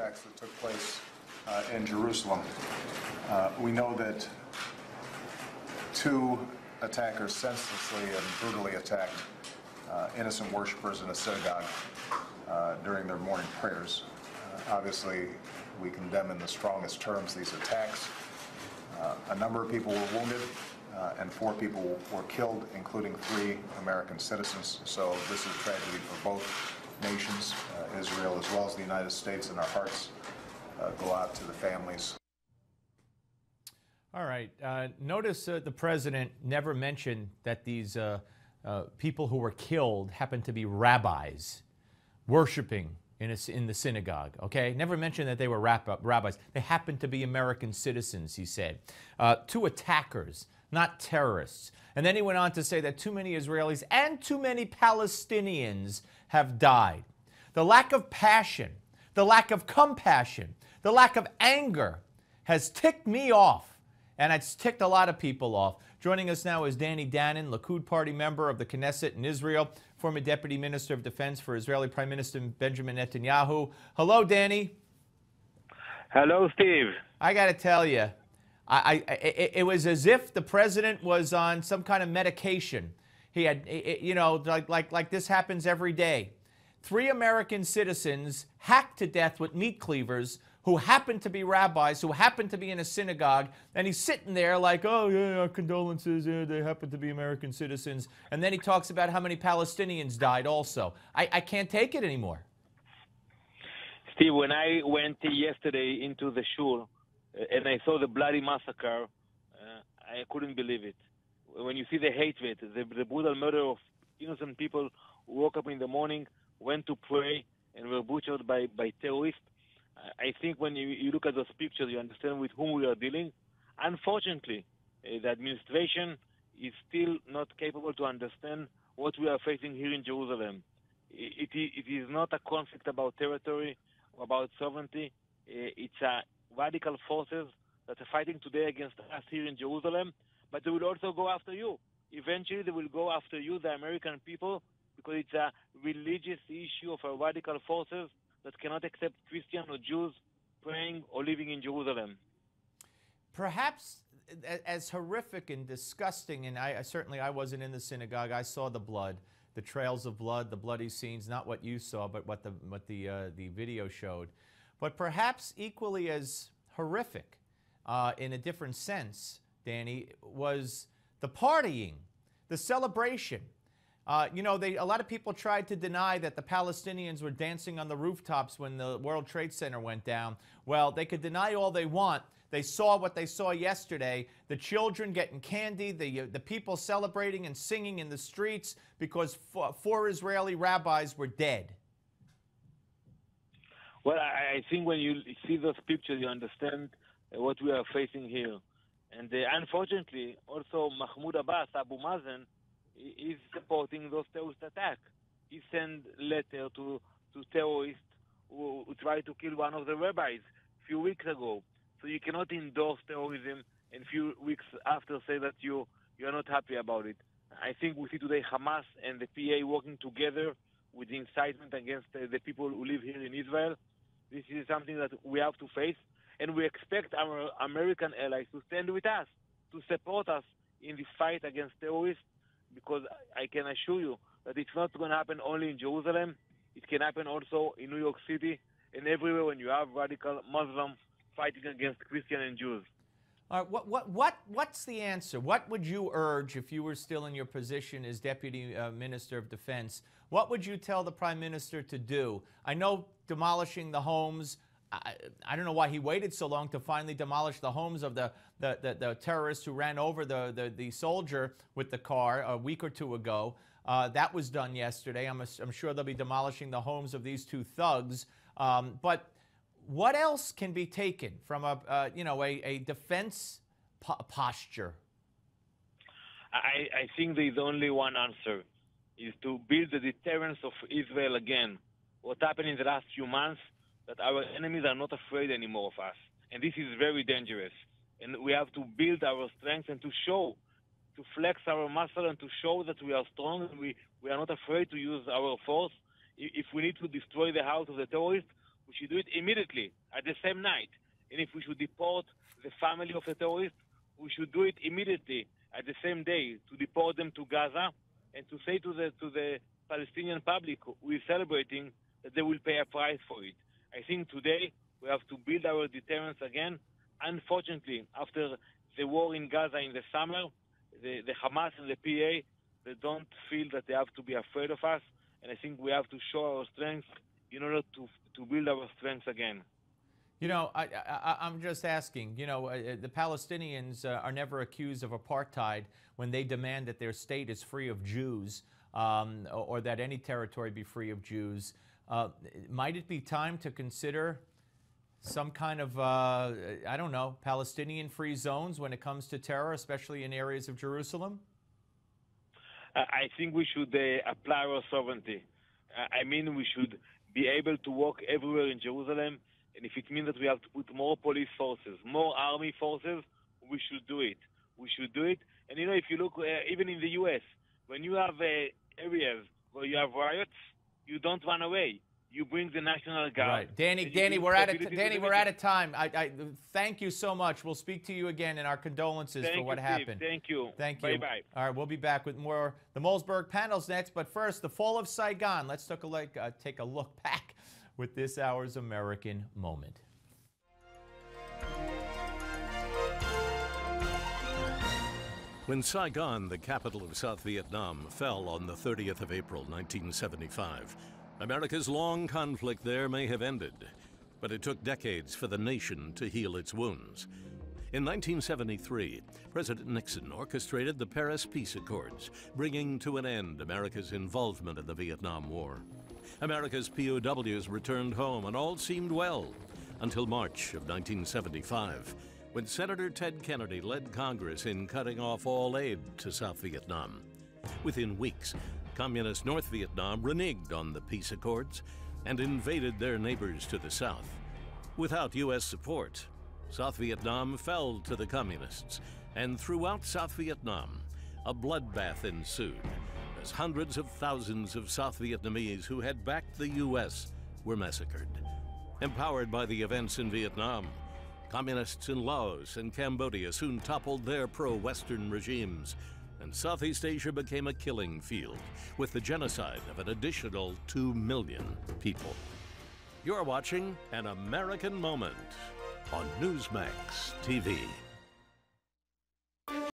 attacks that took place in Jerusalem. We know that two attackers senselessly and brutally attacked innocent worshipers in a synagogue during their morning prayers. Obviously, we condemn in the strongest terms these attacks. A number of people were wounded, and 4 people were killed, including 3 American citizens. So this is a tragedy for both nations, Israel as well as the United States, and our hearts go out to the families. All right. Notice the president never mentioned that these people who were killed happened to be rabbis worshiping in the synagogue, okay? Never mentioned that they were rabbis. They happened to be American citizens, he said. 2 attackers, not terrorists. And then he went on to say that too many Israelis and too many Palestinians have died. The lack of passion, the lack of compassion, the lack of anger has ticked me off, and it's ticked a lot of people off. Joining us now is Danon, Likud party member of the Knesset in Israel, former Deputy Minister of Defense for Israeli PM Benjamin Netanyahu. Hello, Danny. Hello, Steve. I got to tell you, it was as if the president was on some kind of medication. He had, you know, like this happens every day. 3 American citizens hacked to death with meat cleavers who happened to be rabbis, who happened to be in a synagogue, and he's sitting there like, oh, yeah, our condolences, yeah, they happen to be American citizens. And then he talks about how many Palestinians died also. I can't take it anymore. Steve, when I went yesterday into the shul and I saw the bloody massacre, I couldn't believe it. When you see the hatred, the brutal murder of innocent people who woke up in the morning, went to pray, and were butchered by terrorists, I think when you look at those pictures, you understand with whom we are dealing. Unfortunately, the administration is still not capable to understand what we are facing here in Jerusalem. It is not a conflict about territory or about sovereignty. It's radical forces that are fighting today against us here in Jerusalem, but they will also go after you. Eventually, they will go after you, the American people, because it's a religious issue of radical forces that cannot accept Christian or Jews praying or living in Jerusalem. Perhaps as horrific and disgusting, and I certainly wasn't in the synagogue. I saw the blood, the trails of blood, the bloody scenes, not what you saw, but what the video showed. But perhaps equally as horrific, in a different sense, Danny, was the partying, the celebration. You know, a lot of people tried to deny that the Palestinians were dancing on the rooftops when the World Trade Center went down. Well, they could deny all they want. They saw what they saw yesterday, the children getting candy, the people celebrating and singing in the streets because 4 Israeli rabbis were dead. Well, I think when you see those pictures, you understand what we are facing here. And unfortunately, also Mahmoud Abbas, Abu Mazen, is supporting those terrorist attacks. He sent letter to terrorists who tried to kill one of the rabbis a few weeks ago. So you cannot endorse terrorism and a few weeks after say that you're not happy about it. I think we see today Hamas and the PA working together with the incitement against the people who live here in Israel. This is something that we have to face, and we expect our American allies to stand with us, to support us in the fight against terrorists, because I can assure you that it's not going to happen only in Jerusalem. It can happen also in New York City and everywhere when you have radical Muslims fighting against Christians and Jews. What's the answer? What would you urge if you were still in your position as Deputy Minister of Defense? What would you tell the Prime Minister to do? I know demolishing the homes, I don't know why he waited so long to finally demolish the homes of the terrorists who ran over the soldier with the car a week or 2 ago. That was done yesterday. I'm sure they'll be demolishing the homes of these 2 thugs. But what else can be taken from a defense posture? I think there is only one answer, is to build the deterrence of Israel again. What happened in the last few months, that our enemies are not afraid anymore of us. And this is very dangerous. And we have to build our strength and to flex our muscle and to show that we are strong and we are not afraid to use our force. If we need to destroy the house of the terrorists, we should do it immediately, at the same night. And if we should deport the family of the terrorist, we should do it immediately, at the same day, to deport them to Gaza and to say to the Palestinian public who is celebrating that they will pay a price for it. I think today we have to build our deterrence again. Unfortunately, after the war in Gaza in the summer, the Hamas and the PA, they don't feel that they have to be afraid of us. And I think we have to show our strength in order to build our strength again. You know, I'm just asking, you know, the Palestinians are never accused of apartheid when they demand that their state is free of Jews or that any territory be free of Jews. Might it be time to consider some kind of, I don't know, Palestinian-free zones when it comes to terror, especially in areas of Jerusalem? I think we should apply our sovereignty. I mean, we should be able to walk everywhere in Jerusalem, and if it means that we have to put more police forces, more army forces, we should do it. We should do it. And, you know, if you look, even in the U.S., when you have areas where you have riots, you don't run away. You bring the National Guard. Right. Danny, we're out of time. I thank you so much. We'll speak to you again, and our condolences for what happened. Thank you. Thank you. Bye-bye. All right, we'll be back with more the Malzberg panels next. But first, the fall of Saigon. Let's take a look back with this hour's American Moment. When Saigon, the capital of South Vietnam, fell on the 30th of April, 1975, America's long conflict there may have ended, but it took decades for the nation to heal its wounds. In 1973, President Nixon orchestrated the Paris Peace Accords, bringing to an end America's involvement in the Vietnam War. America's POWs returned home, and all seemed well until March of 1975, when Senator Ted Kennedy led Congress in cutting off all aid to South Vietnam. Within weeks, Communist North Vietnam reneged on the peace accords and invaded their neighbors to the south. Without U.S. support, South Vietnam fell to the Communists, and throughout South Vietnam, a bloodbath ensued as hundreds of thousands of South Vietnamese who had backed the U.S. were massacred. Empowered by the events in Vietnam, Communists in Laos and Cambodia soon toppled their pro-Western regimes, and Southeast Asia became a killing field, with the genocide of an additional 2 million people. You're watching An American Moment on Newsmax TV.